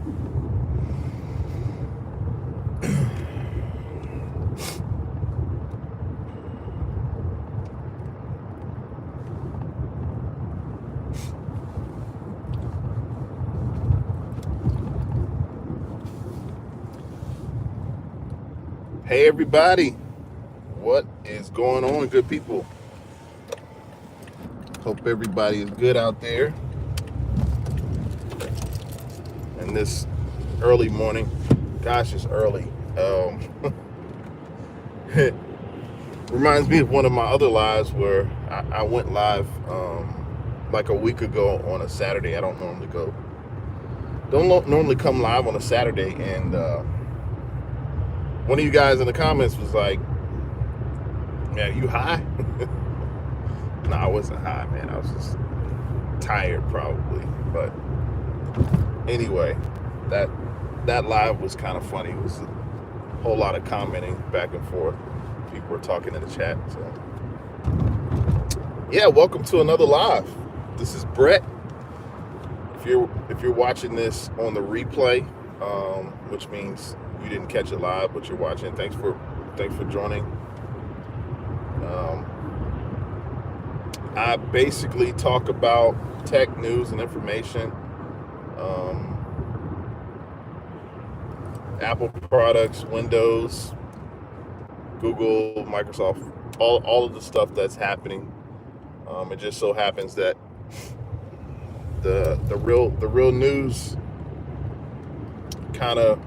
Hey everybody, what is going on, good people? Hope everybody is good out there. And this early morning, gosh, it's early. It reminds me of one of my other lives where I went live like a week ago on a Saturday. I don't normally come live on a Saturday, and one of you guys in the comments was like, "Man, you high?" No, I wasn't high, man. I was just tired, probably. But anyway, that live was kind of funny. It was a whole lot of commenting back and forth. People were talking in the chat. So yeah, welcome to another live. This is Brett. If you're watching this on the replay, which means you didn't catch it live, but you're watching, thanks for joining. I basically talk about tech news and information, Apple products, Windows, Google, Microsoft, all of the stuff that's happening. It just so happens that the real news kind of,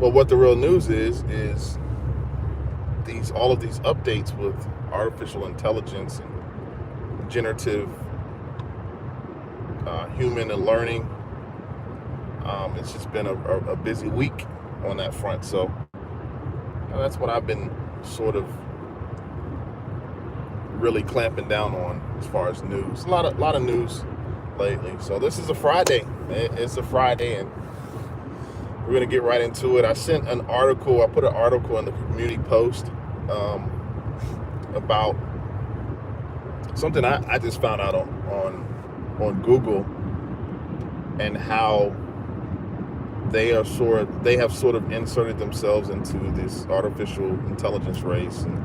well, what the real news is all of these updates with artificial intelligence and generative human and learning. It's just been a busy week on that front. So that's what I've been sort of really clamping down on as far as news. A lot of news lately. So this is a Friday. It's a Friday, and we're gonna get right into it. I put an article in the community post about something I just found out on Google, and how they have sort of inserted themselves into this artificial intelligence race. And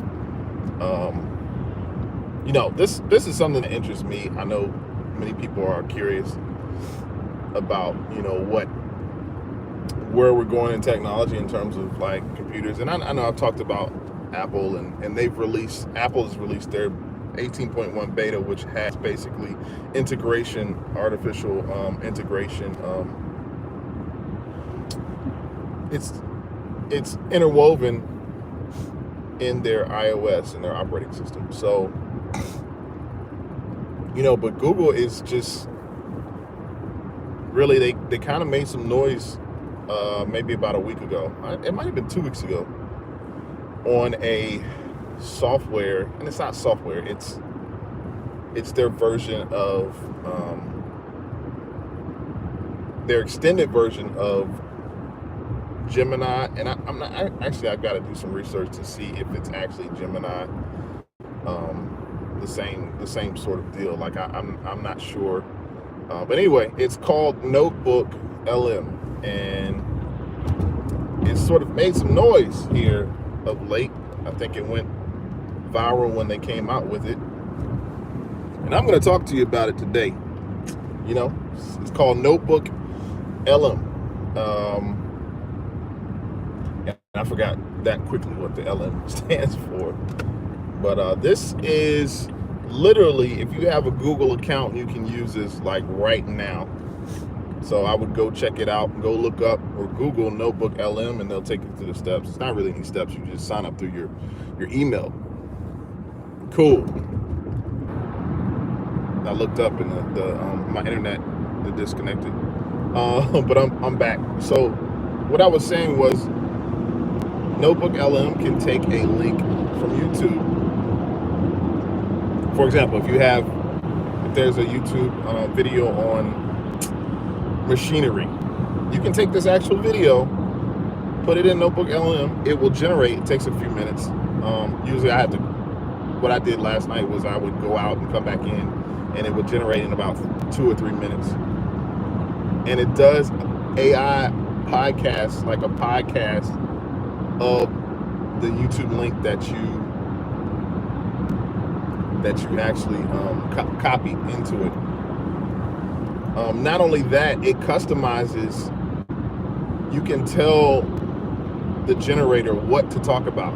this is something that interests me. I know many people are curious about where we're going in technology in terms of like computers. And I know I've talked about Apple, and Apple has released their 18.1 beta, which has basically artificial integration. It's interwoven in their iOS and their operating system. So, but Google is just really, they kind of made some noise maybe about a week ago. It might have been 2 weeks ago, on a software, and it's not software, it's their version of their extended version of Gemini. And I've got to do some research to see if it's actually Gemini, the same sort of deal. Like I'm not sure, but anyway, it's called Notebook LM, and it's sort of made some noise here of late. I think it went viral when they came out with it, and I'm going to talk to you about it today. It's called Notebook LM. And I forgot that quickly what the LM stands for. But this is literally, if you have a Google account, you can use this like right now. So I would go check it out, go look up or Google Notebook LM, and they'll take you through the steps. It's not really any steps. You just sign up through your email. Cool. I looked up, and my internet disconnected. But I'm back. So what I was saying was, Notebook LM can take a link from YouTube. For example, if there's a YouTube video on machinery, you can take this actual video, put it in Notebook LM. It will generate. It takes a few minutes. Usually what I did last night was I would go out and come back in, and it would generate in about 2 or 3 minutes. and it does AI podcasts, like a podcast of the YouTube link that you actually copy into it. Not only that, it customizes. You can tell the generator what to talk about.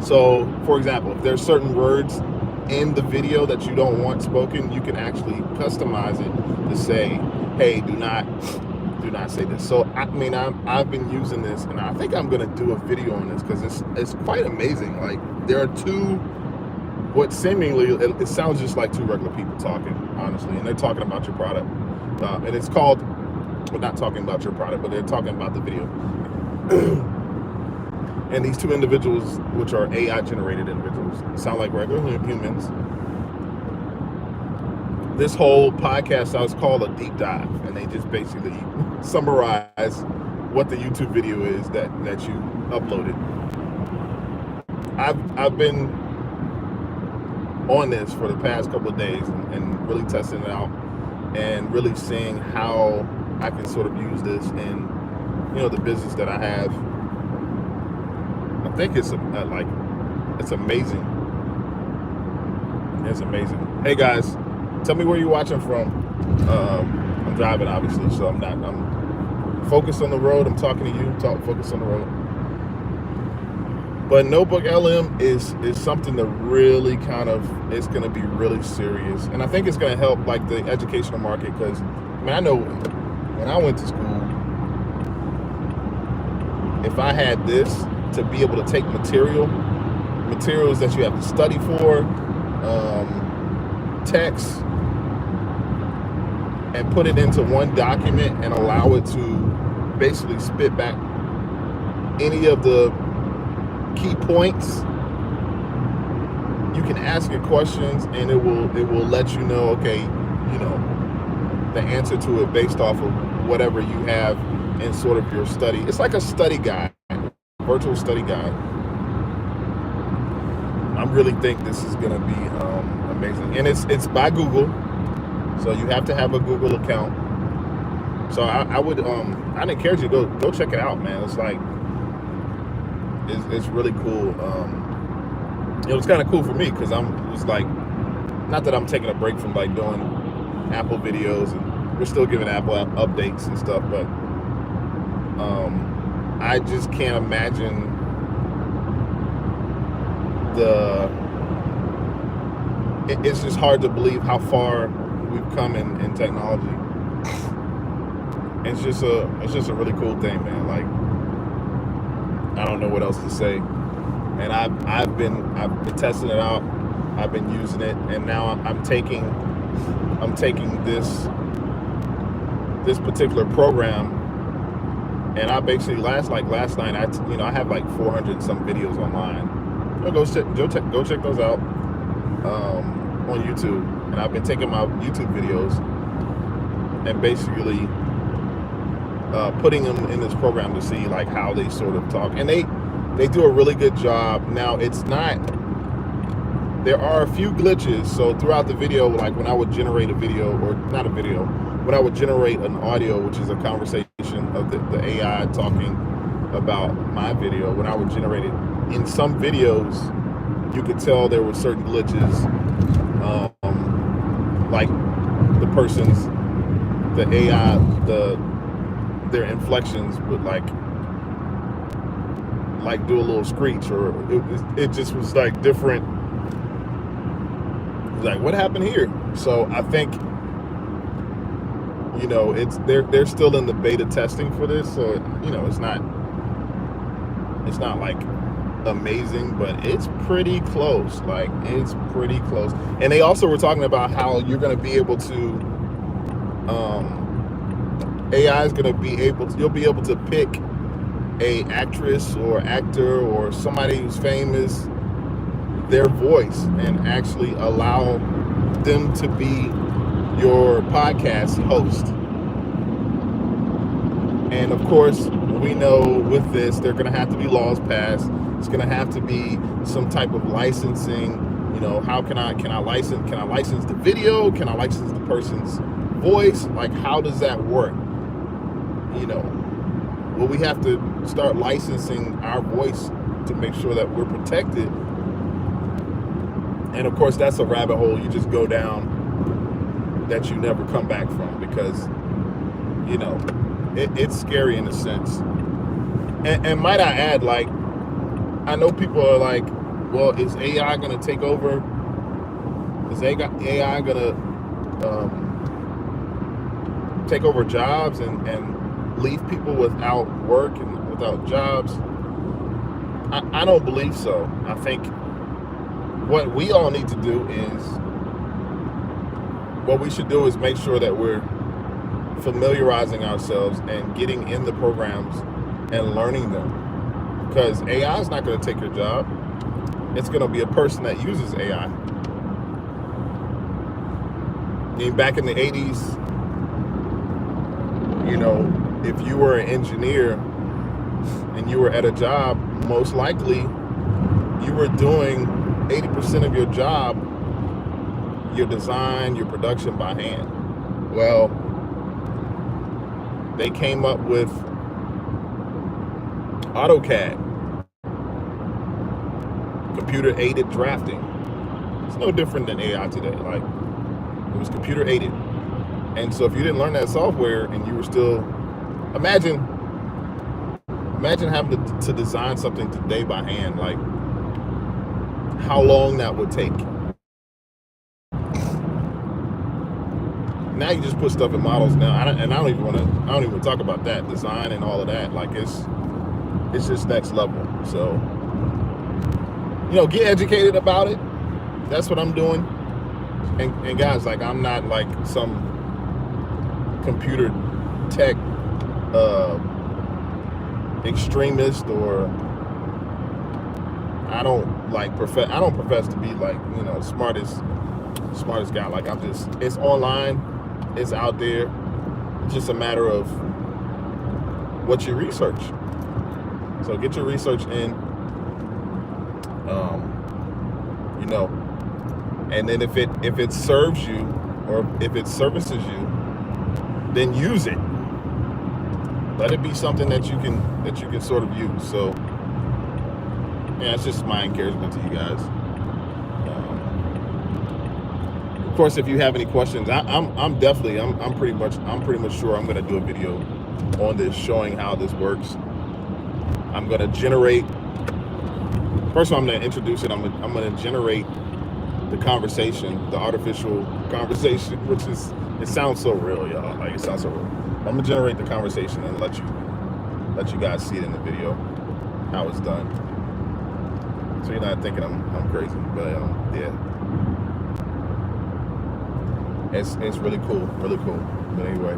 So, for example, if there's certain words in the video that you don't want spoken, you can actually customize it to say, "Hey, do not say this." So, I mean, I've been using this, and I think I'm gonna do a video on this because it's quite amazing. Like, there are two, what seemingly it sounds just like two regular people talking, honestly, and they're talking about your product, and it's called. Well, not talking about your product, but they're talking about the video. And these two individuals, which are AI generated individuals, sound like regular humans. This whole podcast is called a deep dive, and they just basically summarize what the YouTube video is that you uploaded. I've been on this for the past couple of days and really testing it out and really seeing how I can sort of use this in, the business that I have. I think it's amazing. It's amazing. Hey guys, tell me where you're watching from. I'm driving, obviously, so I'm focused on the road. I'm talking to you. Focused on the road. But Notebook LM is something that really it's going to be really serious, and I think it's going to help like the educational market because, I know. When I went to school, if I had this to be able to take materials that you have to study for, text, and put it into one document and allow it to basically spit back any of the key points, you can ask it questions and it will let you know, okay, the answer to it based off of whatever you have in sort of your study. It's like a study guide, virtual study guide. I really think this is going to be amazing, and it's by Google, so you have to have a Google account. So I'd encourage you to go check it out, man. It's like it's really cool. It was kind of cool for me because it's like, not that I'm taking a break from like doing Apple videos, and we're still giving Apple updates and stuff, but I just can't imagine it's just hard to believe how far we've come in technology. It's just a really cool thing, man. Like, I don't know what else to say. And I've been testing it out. I've been using it, and now I'm taking this particular program, and I basically last night I have like 400 and some videos online. Go check those out on YouTube. And I've been taking my YouTube videos and basically putting them in this program to see like how they sort of talk, and they do a really good job. Now there are a few glitches. So throughout the video, like when I would generate a video, or not a video, when I would generate an audio, which is a conversation of the AI talking about my video, when I would generate it, in some videos, you could tell there were certain glitches, like the AI, their inflections would like do a little screech, or it just was like different. Like, what happened here? So I think, they're still in the beta testing for this, so it's not like amazing, but it's pretty close. Like, it's pretty close. And they also were talking about how you're going to be able to AI is going to be you'll be able to pick a actress or actor or somebody who's famous, their voice, and actually allow them to be your podcast host. And of course, we know with this, there are going to have to be laws passed. It's going to have to be some type of licensing. How can I license? Can I license the video? Can I license the person's voice? Like, how does that work? you know, will we have to start licensing our voice to make sure that we're protected? And of course, that's a rabbit hole you just go down that you never come back from, because, you know, it's scary in a sense. And might I add, like, I know people are like, well, is AI going to take over? Is AI going to take over jobs and leave people without work and without jobs? I don't believe so. I think what we all need to do is, what we should do is make sure that we're familiarizing ourselves and getting in the programs and learning them. Because AI is not going to take your job. It's going to be a person that uses AI. I mean, back in the 80s, you know, if you were an engineer and you were at a job, most likely you were doing 80% of your job, your design, your production, by hand. Well, they came up with AutoCAD, computer aided drafting. It's no different than AI today. Like, it was computer aided. And so if you didn't learn that software and you were still, imagine having to design something today by hand, like how long that would take. Now you just put stuff in models now, and I don't even talk about that design and all of that. Like, it's just next level. So, you know, get educated about it. That's what I'm doing. And guys, like, I'm not like some computer tech extremist, or I don't profess to be, like, you know, smartest guy. Like, it's online, it's out there. It's just a matter of what you research. So get your research in, you know, and then if it serves you, or if it services you, then use it. Let it be something that you can sort of use. So yeah, it's just my encouragement to you guys. Of course, if you have any questions, I'm pretty much sure I'm going to do a video on this, showing how this works. I'm going to generate. First of all, I'm going to introduce it. I'm going to generate the conversation, the artificial conversation, which is, it sounds so real, y'all. Like, it sounds so real. I'm gonna generate the conversation and let you guys see it in the video how it's done, so you're not thinking I'm crazy. But yeah, it's really cool, really cool. But anyway,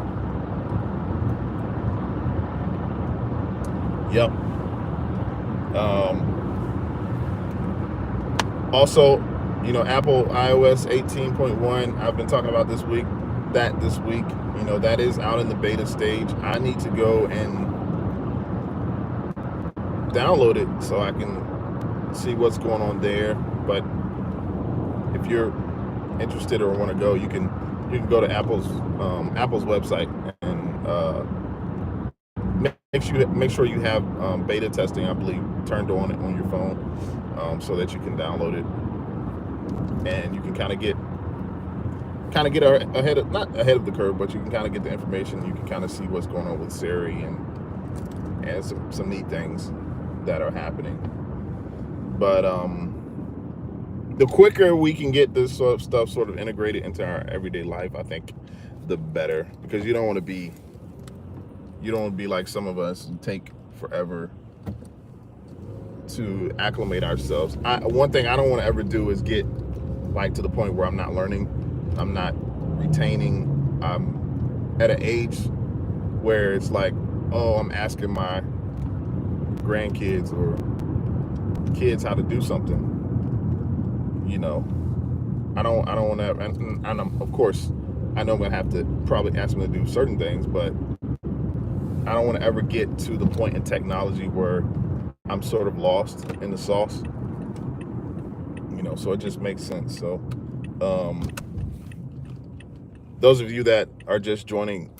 yep. Also, you know, Apple iOS 18.1, I've been talking about this week, you know, that is out in the beta stage. I need to go and download it so I can see what's going on there. But if you're interested or want to go, you can go to Apple's website and make sure you have beta testing, I believe, turned on your phone, so that you can download it, and you can kind of get ahead of, not ahead of the curve, but you can kind of get the information. You can kind of see what's going on with Siri and some neat things that are happening. But the quicker we can get this sort of stuff sort of integrated into our everyday life, I think the better, because you don't want to be like some of us and take forever to acclimate ourselves. One thing I don't want to ever do is get like to the point where I'm not learning, I'm not retaining. I'm at an age where it's like, oh, I'm asking my grandkids or kids how to do something. You know, I don't want to, and of course, I know I'm gonna have to probably ask them to do certain things, but I don't want to ever get to the point in technology where I'm sort of lost in the sauce. You know, so it just makes sense. So, those of you that are just joining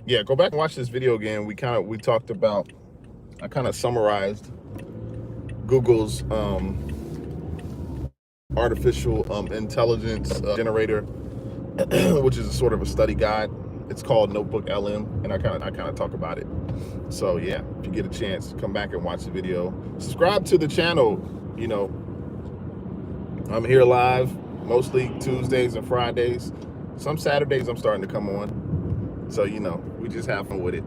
yeah, go back and watch this video again. We talked about, I kind of summarized Google's artificial intelligence generator, which is a sort of a study guide. It's called Notebook LM, and I kind of talk about it. So yeah, if you get a chance, come back and watch the video. Subscribe to the channel. You know, I'm here live mostly Tuesdays and Fridays. Some Saturdays I'm starting to come on. So you know, we just have fun with it.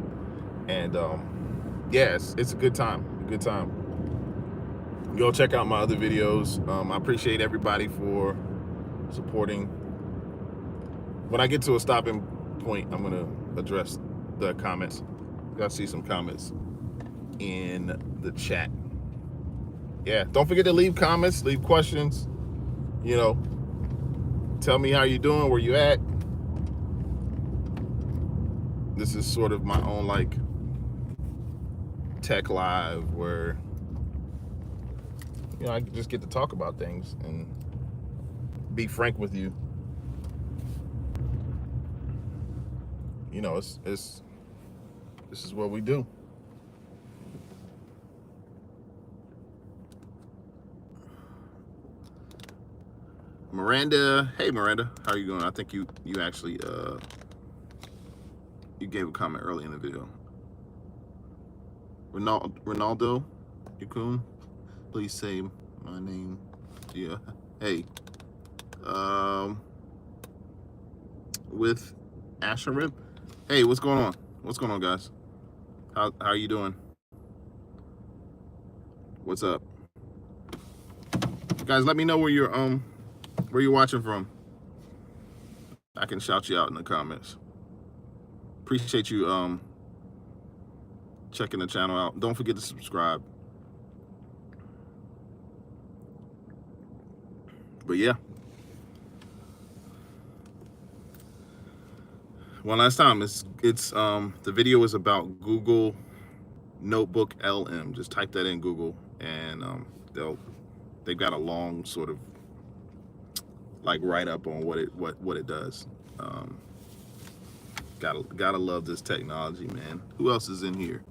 And yes, it's a good time. A good time. Go check out my other videos. I appreciate everybody for supporting. When I get to a stopping point, I'm gonna address the comments. I see some comments in the chat. Yeah, don't forget to leave comments, leave questions. You know, tell me how you're doing, where you at. This is sort of my own like tech live where, you know, I just get to talk about things and be frank with you. You know, this is what we do. Miranda, hey Miranda, how are you doing? I think you actually you gave a comment early in the video. Ronaldo, Yakun, please say my name. Yeah, hey. With Asherim, hey, what's going on? What's going on, guys? How are you doing? What's up, guys? Let me know where you're watching from. I can shout you out in the comments. Appreciate you checking the channel out. Don't forget to subscribe. But yeah, one last time, it's the video is about Google Notebook LM. Just type that in Google, and they've got a long sort of like write up on what it does. Gotta love this technology, man. Who else is in here?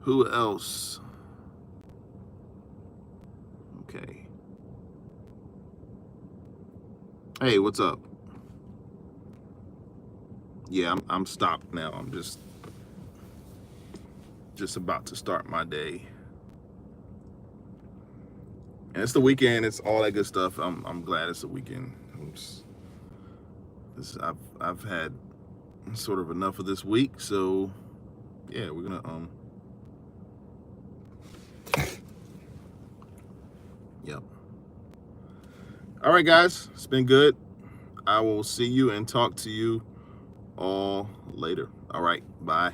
Who else? Okay. Hey, what's up? Yeah, I'm stopped now. I'm just about to start my day. And it's the weekend. It's all that good stuff. I'm glad it's the weekend. I've had sort of enough of this week, so yeah, we're gonna yep. All right, guys, it's been good. I will see you and talk to you all later. All right, bye.